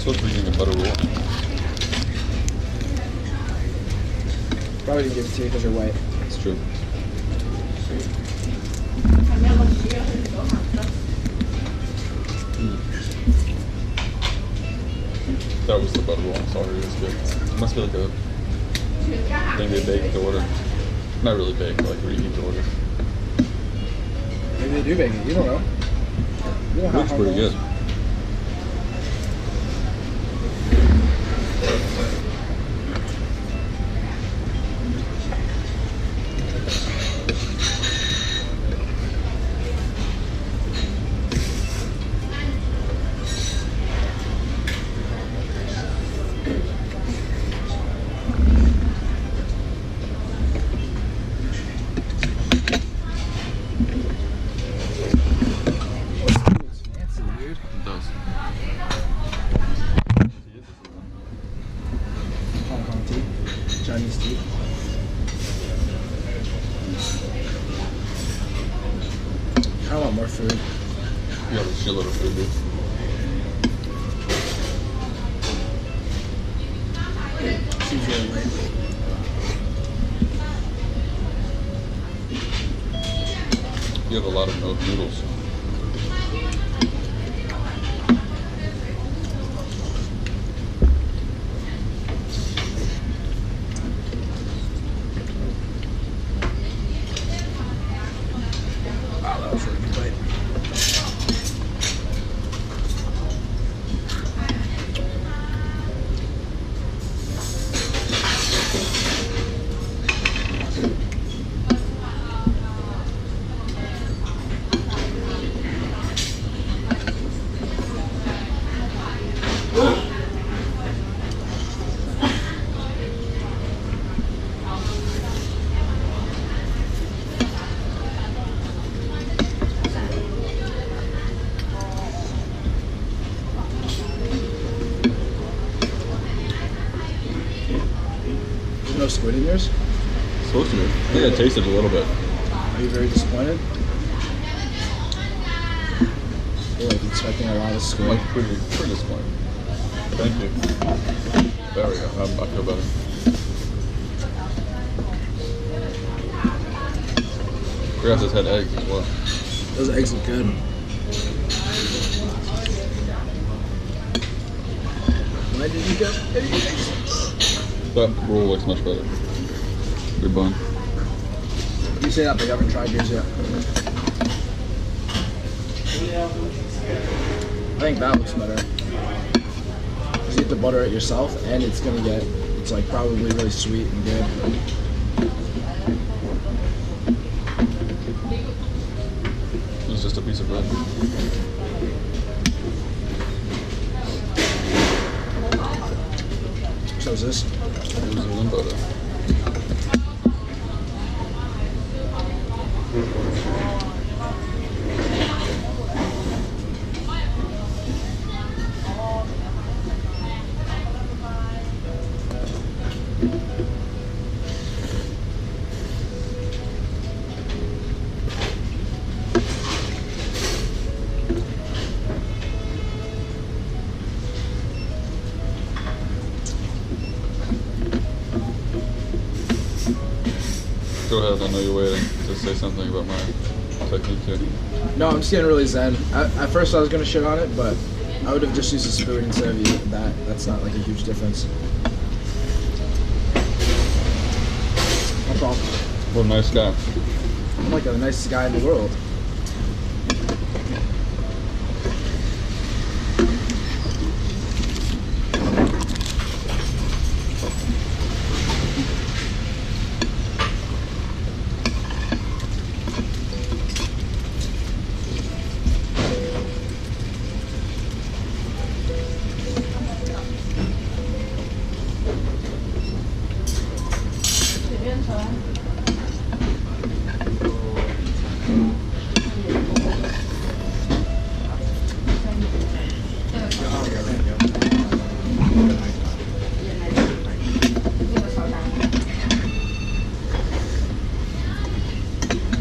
So for getting a butter roll. Probably didn't give it to you because you're white. It's true. That was the butter roll. I'm sorry, it was good. It must be like a thing they bake to order. Not really bake, but like reheat to order. Maybe they do bake it. You don't know. You know how Looks pretty good. It's fancy, dude. It does. Hong Kong tea. Chinese tea. I want more food. You got a shitload of food, dude. Seems really late. You have a lot of noodles. Wow, that was really good bite. There's no squid in yours? It's supposed to be. I think I tasted a little bit. Are you very disappointed? I feel like expecting a lot of I'm squid. like pretty disappointed. Thank you. There we go. I feel better. Forgot this had eggs as well. Those eggs look good. Why did you get eggs? That roll looks much better. Good bun. You say that, but you haven't tried yours yet. I think that looks better. Because you get to butter it yourself, and it's gonna get, it's like probably really sweet and good. It's just a piece of bread. So is this? It was a limbo butter. Go ahead, I know you're waiting to say something about my technique here. No, I'm just getting really zen. At first I was gonna shit on it, but I would have just used a spoon instead of using that. That's not like a huge difference. No problem. What a nice guy. I'm like the nicest guy in the world.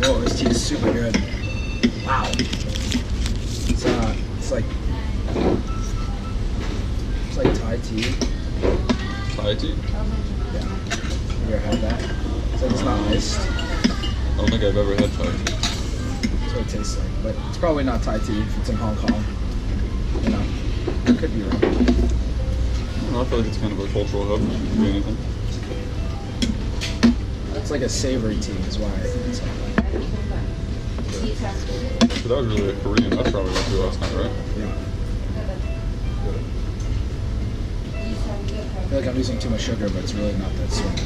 Whoa, this tea is super good. Wow. It's like Thai tea. Thai tea? Yeah. Have you ever had that? It's like it's not iced. I don't think I've ever had Thai tea. That's what it tastes like. But it's probably not Thai tea if it's in Hong Kong. You know, I could be wrong. I feel like it's kind of a cultural hub. It could be anything. It's like a savory tea is why I think it's So that was really a Korean restaurant we went to last night, right? Yeah. I feel like I'm using too much sugar, but it's really not that sweet.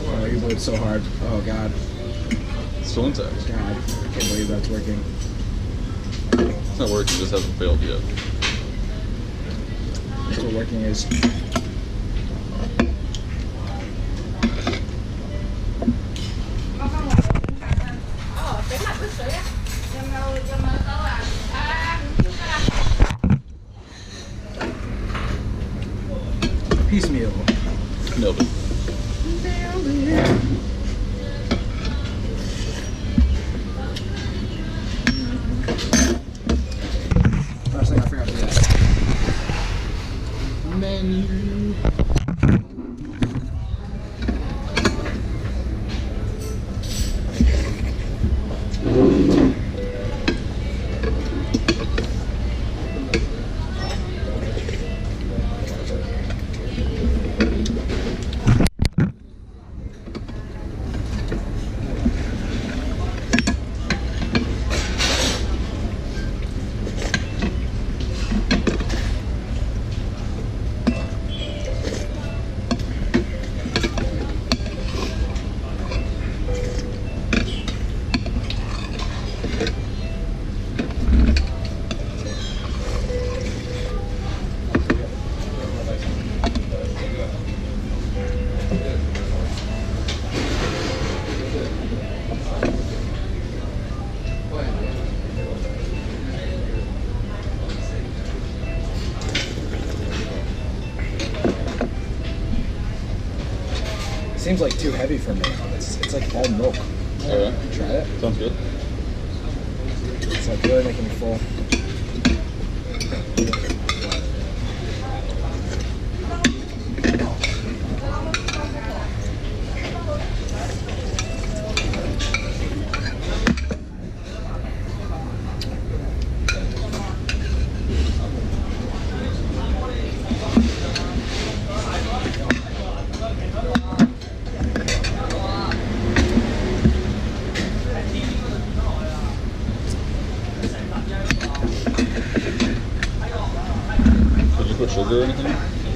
Oh, you blew it so hard. Oh, God. Still intact. God. I can't believe that's working. It's not working, it just hasn't failed yet. That's what working is. Piecemeal. Nailed it. Last thing I forgot to get. Menu. Seems like too heavy for me. It's like all milk. Oh yeah? Try it. Sounds good. It's like really making me full. Did you put sugar or anything?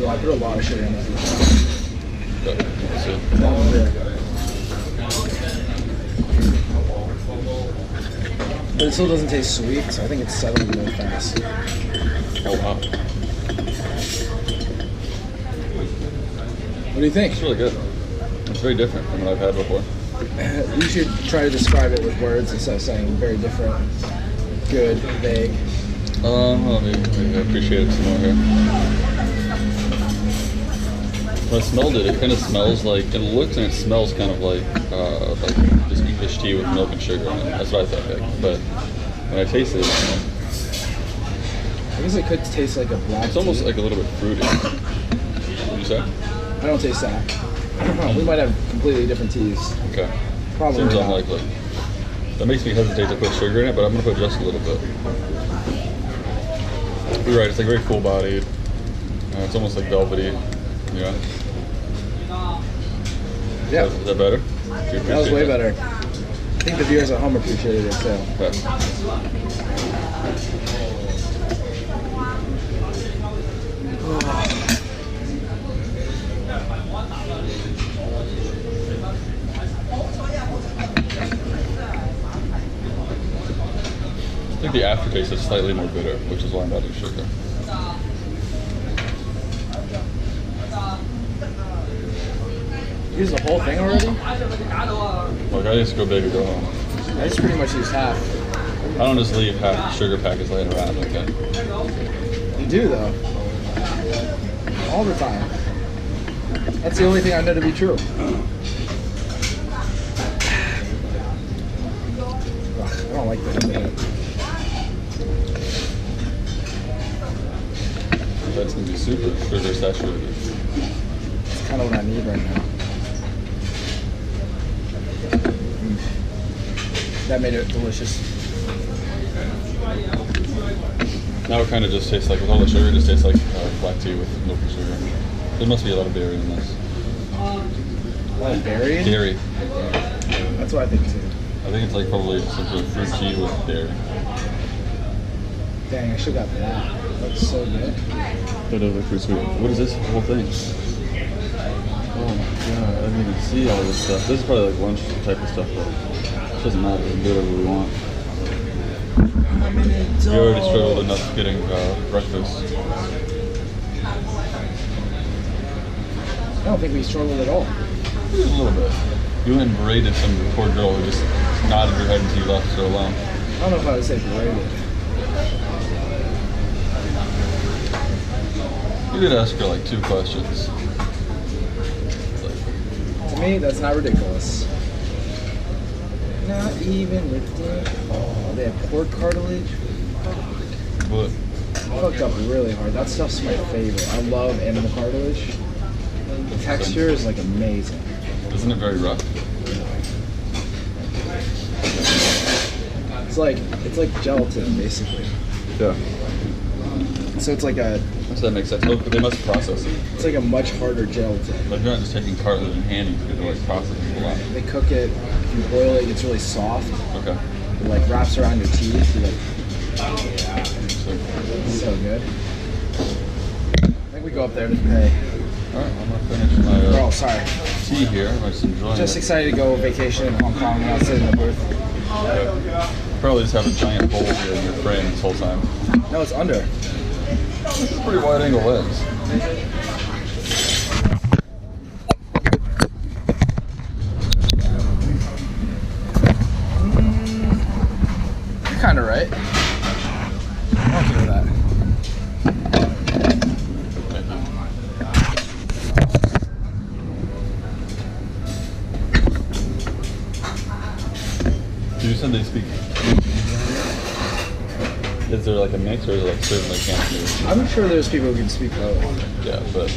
Yeah, I put a lot of sugar in it. Okay, let's see. But it still doesn't taste sweet, so I think it's settling really fast. Oh wow. What do you think? It's really good. It's very different from what I've had before. You should try to describe it with words instead of saying very different, good, vague. Well, maybe I appreciate it some more here. When I smelled it, it kind of smells like, it looks and it smells kind of like just English tea with milk and sugar in it. That's what I thought. But when I tasted it, I guess it could taste like a black it's almost tea. like a little bit fruity. What did you say? I don't taste that. I don't know. We might have completely different teas. Okay. Probably Seems not. unlikely. That makes me hesitate to put sugar in it, but I'm going to put just a little bit. You're right, it's like very full-bodied. It's almost like velvety. Yeah. Yeah, Is that better? Do you that was appreciate way better. I think the viewers at home appreciated it too. Okay. I think the aftertaste is slightly more bitter, which is why I'm adding sugar. Use the whole thing already? Like, I used to go big or go home. I just pretty much used half. I don't just leave half the sugar packets laying around like that. You do though. All the time. That's the only thing I know to be true. don't like the end of it. That's gonna be super sugar saturated. It's kind of what I need right now. That made it delicious. Now it kind of just tastes like, with all the sugar, it just tastes like black tea with milk and sugar. There must be a lot of dairy in this. A lot of berry? Dairy. That's what I think too. I think it's like probably some sort of fruit tea with dairy. Dang, I should have got that. That's so good. That does look pretty sweet. What is this whole thing? Oh my god, I didn't even see all this stuff. This is probably like lunch type of stuff, but it doesn't matter. We can do whatever we want. We already struggled enough getting breakfast. I don't think we struggled at all. A little bit. You went and berated some poor girl who just nodded her head until you left her alone. I don't know if I would say berated. You did ask her like 2 questions. To me, that's not ridiculous. Not even ridiculous. Oh, they have pork cartilage. But Fucked up really hard. That stuff's my favorite. I love animal cartilage. The texture is like amazing. isn't it very rough? It's like gelatin basically. Yeah. So it's like a So that makes sense. Oh, but they must process it. it's like a much harder gelatin. Like you're not just taking cartilage and handing it, they're like processing it a lot. They cook it. If you boil it, it gets really soft. Okay. It like wraps around your teeth. You're like, So, it's so good. I think we go up there to pay. alright, I'm gonna finish my Oh, sorry. tea here. I'm just enjoying Just it. excited to go vacation in Hong Kong and I'll sit in the booth. Probably just have a giant bowl here in your frame this whole time. No, it's under. This is pretty wide angle lens. You're kind of right. I'm okay with that. You said they speak. Is there like a mix or is it like certainly Cantonese? I'm sure there's people who can speak both. Yeah, but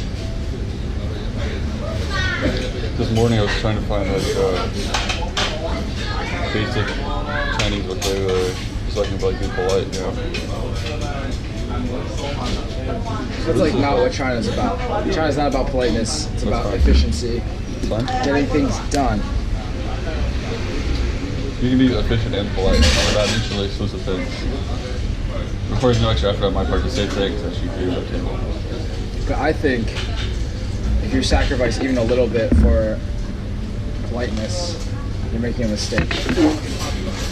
this morning I was trying to find like basic Chinese vocabulary so I can like be polite, you know. That's like not what China's about. China's not about politeness. It's about fine. efficiency, It's fine. getting things done. You can be efficient and polite without mutually exclusive things. Requires no extra effort on my part to say things that you do at the table. But I think if you sacrifice even a little bit for politeness, you're making a mistake.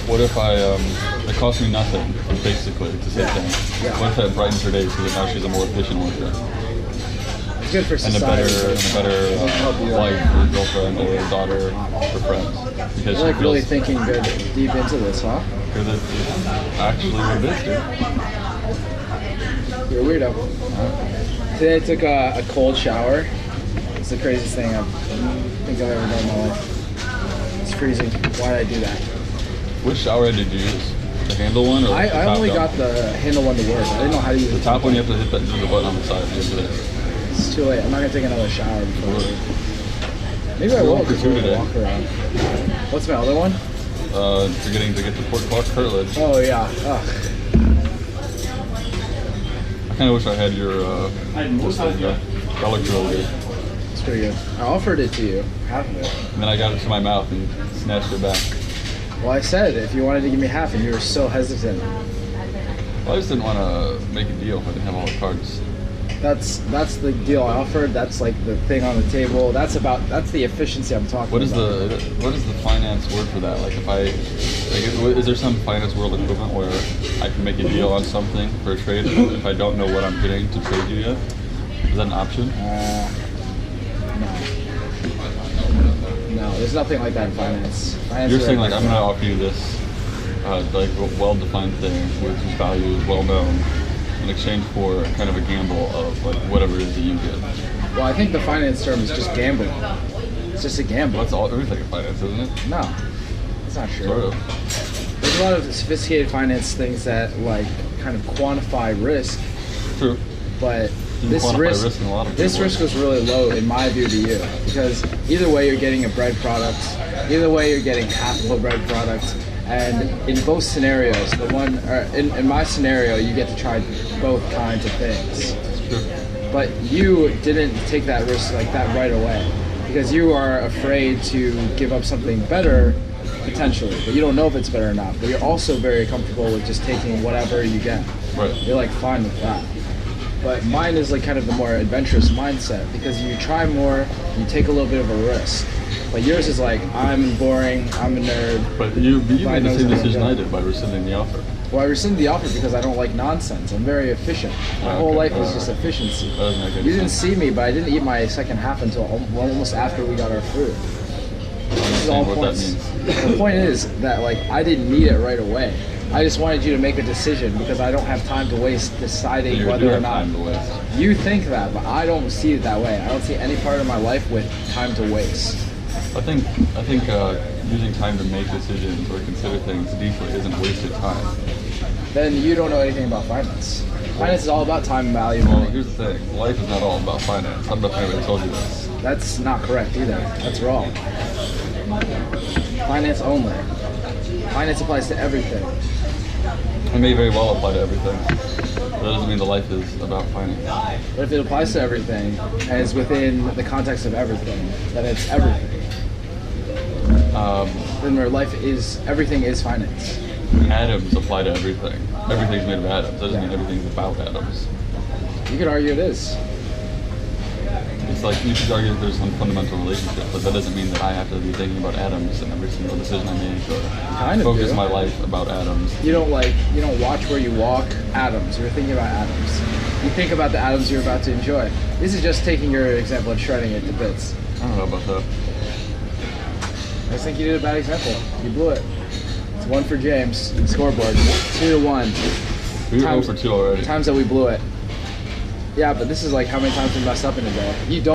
What if it costs me nothing, basically, to say things? Yeah. What if that brightens her day so that now she's a more efficient worker? It's good for And a society. better wife or girlfriend or daughter or friends. Because You're like she really feels, thinking good deep into this, huh? because it's actually what it is, dude. You're a weirdo. Today I took a cold shower. It's the craziest thing I think I've ever done in my life. It's freezing. Why did I do that? Which shower head did you use? The handle one or the I top only down? got the handle one to work. I didn't know how to use The top one. You have to hit the button on the side. You have to hit it. It's too late. I'm not gonna take another shower before. Maybe I We're will on for just two today. walk around. What's my other one? Forgetting to get the pork cartilage. Oh yeah. Ugh. I kind of wish I had your this thing. That looked really good. It's pretty good. I offered it to you, half of it. And then I got it to my mouth and snatched it back. Well, I said if you wanted to give me half, and you were so hesitant. Well, I just didn't want to make a deal if I didn't have all the cards. That's the deal I offered. That's like the thing on the table. That's the efficiency I'm talking What is about. what is the finance word for that? Like if is there some finance world equivalent where I can make a deal on something for a trade if I don't know what I'm getting to trade you yet? Is that an option? No, there's nothing like that in finance. Finance You're is saying like- like I'm gonna offer you this like well-defined thing with whose value is well known in exchange for kind of a gamble of like whatever it is that you get. Well, I think the finance term is just gambling. It's just a gamble. Well, that's all everything in finance, isn't it? No, that's not true. Sort of. There's there's a lot of sophisticated finance things that like kind of quantify risk, True. but You this quantify risk, risk in a lot of this different risk was really low in my view to you, because either way you're getting a bread product, either way you're getting half of a bread product, and in both scenarios, in my scenario, you get to try both kinds of things. True. But you didn't take that risk like that right away, because you are afraid to give up something better potentially, but you don't know if it's better or not. But you're also very comfortable with just taking whatever you get. Right. You're like fine with that. But mine is like kind of the more adventurous mindset, because you try more, you take a little bit of a risk. But yours is like, I'm boring, I'm a nerd. But you made the knows same how to decision go. I did by rescinding the offer. Well, I rescinded the offer because I don't like nonsense. I'm very efficient. My whole Okay. life is just efficiency. That doesn't make any You didn't sense. see me, but I didn't eat my second half until almost after we got our food. This is all what that points. means. The point is that like I didn't need it right away. I just wanted you to make a decision because I don't have time to waste deciding You do whether or have not. time to waste. You think that, but I don't see it that way. I don't see any part of my life with time to waste. I think using time to make decisions or consider things deeply isn't wasted time. Then you don't know anything about finance. Finance is all about time and value. Well, Money. here's the thing. Life is not all about finance. I don't know if anybody told you this. That's not correct either. That's wrong. Finance only. Finance applies to everything. It may very well apply to everything. That doesn't mean the life is about finance. But if it applies to everything and it's within the context of everything, then it's everything. Then where life is, everything is finance. Atoms apply to everything. Everything's made of atoms. That doesn't mean everything's about atoms. You could argue it is. It's like you could argue that there's some fundamental relationship, but that doesn't mean that I have to be thinking about atoms in every single decision I make or Kind of focus do. my life about atoms. You don't watch where you walk atoms. You're thinking about atoms. You think about the atoms you're about to enjoy. This is just taking your example and shredding it to bits. I don't know about that. I just think you did a bad example. You blew it. It's 1 for James. Scoreboard. 2-1. We were Times- 0 for 2 already. Times that we blew it. Yeah, but this is like how many times we messed up in a day. You don't.